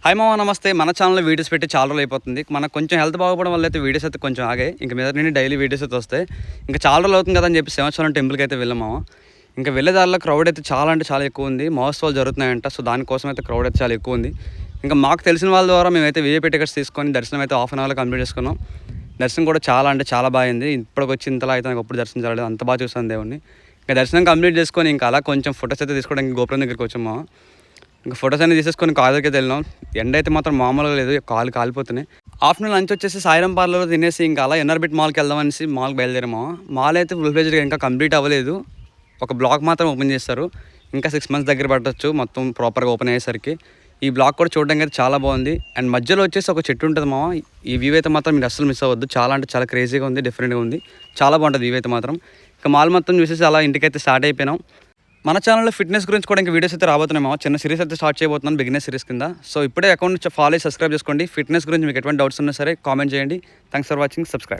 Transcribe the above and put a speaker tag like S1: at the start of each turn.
S1: Hi మామ నమస్తే. మన ఛానల్లో వీడియోస్ పెట్టి చాలా రోజులు అయిపోతుంది. మనకు కొంచెం హెల్త్ బాగోవడం వల్ల అయితే వీడియోస్ అయితే కొంచెం ఆగాయి. ఇంక మీద నుండి డైలీ వీడియోస్ అయితే వస్తాయి. ఇంకా చాలా రోజులు అవుతుంది కదా అని చెప్పి సింహాచలం టెంపుల్కి అయితే వెళ్ళాం మామ. ఇంకా వెళ్ళే దారిలో క్రౌడ్ అయితే చాలా అంటే చాలా ఎక్కువ ఉంది. మహోత్సవాలు జరుగుతున్నాయంట. సో దానికోసం అయితే క్రౌడ్ అయితే చాలా ఎక్కువ ఉంది. ఇంకా మాకు తెలిసిన వాళ్ళ ద్వారా మేమైతే వీఐపీ టికెట్స్ తీసుకొని దర్శనం అయితే హాఫ్ అన్ అవర్లో కంప్లీట్ చేసుకున్నాం. దర్శనం కూడా చాలా అంటే చాలా బాగుంది. ఇప్పటికి వచ్చి ఇంతలా అయితే నాకు ఎప్పుడు దర్శనం జరగలేదు. అంత బాగా చూసాను దేవుడిని. ఇంకా దర్శనం కంప్లీట్ చేసుకొని ఇంకా అలా కొంచెం ఫొటోస్ అయితే తీసుకోవడానికి గోపురం దగ్గరికి వచ్చాం మామ. ఇంకా ఫొటోస్ అన్ని తీసేసుకొని కాలు దగ్గరికి వెళ్ళినాం. ఎండ అయితే మాత్రం మామూలుగా లేదు, కాలు కాలిపోతున్నాయి. ఆఫ్టర్నూన్ లంచ్ వచ్చేసి సాయిరం పార్లర్లో తినేసి ఇంకా అలా ఎన్ఆర్బిట్ మాల్కి వెళ్దామనేసి మాల్కి బయలుదేరాము. మాల్ అయితే ఫుల్ ఫ్లెడ్జ్డ్గా ఇంకా కంప్లీట్ అవ్వలేదు. ఒక బ్లాక్ మాత్రం ఓపెన్ చేస్తారు. ఇంకా 6 months దగ్గర పట్టవచ్చు మొత్తం ప్రాపర్గా ఓపెన్ అయ్యేసరికి. ఈ బ్లాక్ కూడా చూడడానికి అయితే చాలా బాగుంది. అండ్ మధ్యలో వచ్చేసి ఒక చెట్టు ఉంటుంది మామ. ఈ వ్యూ అయితే మాత్రం మీరు అస్సలు మిస్ అవ్వద్దు. చాలా అంటే చాలా క్రేజీగా ఉంది, డిఫరెంట్గా ఉంది, చాలా బాగుంటుంది వ్యూ అయితే మాత్రం. ఇంకా మాల్ మొత్తం చూసేసి అలా ఇంటికైతే స్టార్ట్ అయిపోయినాం. మన ఛానల్లో ఫిట్నెస్ గురించి కూడా ఇంకా వీడియోస్ అయితే రాబోతున్నాయి మామ. చిన్న సిరీస్ అయితే స్టార్ట్ చేయబోతున్నాను, బిగినర్ సిరీస్ కింద. సో ఇప్పుడే అకౌంట్ ఫాలో సబ్స్క్రైబ్ చేసుకోండి. ఫిట్నెస్ గురించి మీకు ఎటువంటి డౌట్స్ ఉన్నా సరే కామెంట్ చేయండి. Thanks for watching, subscribe.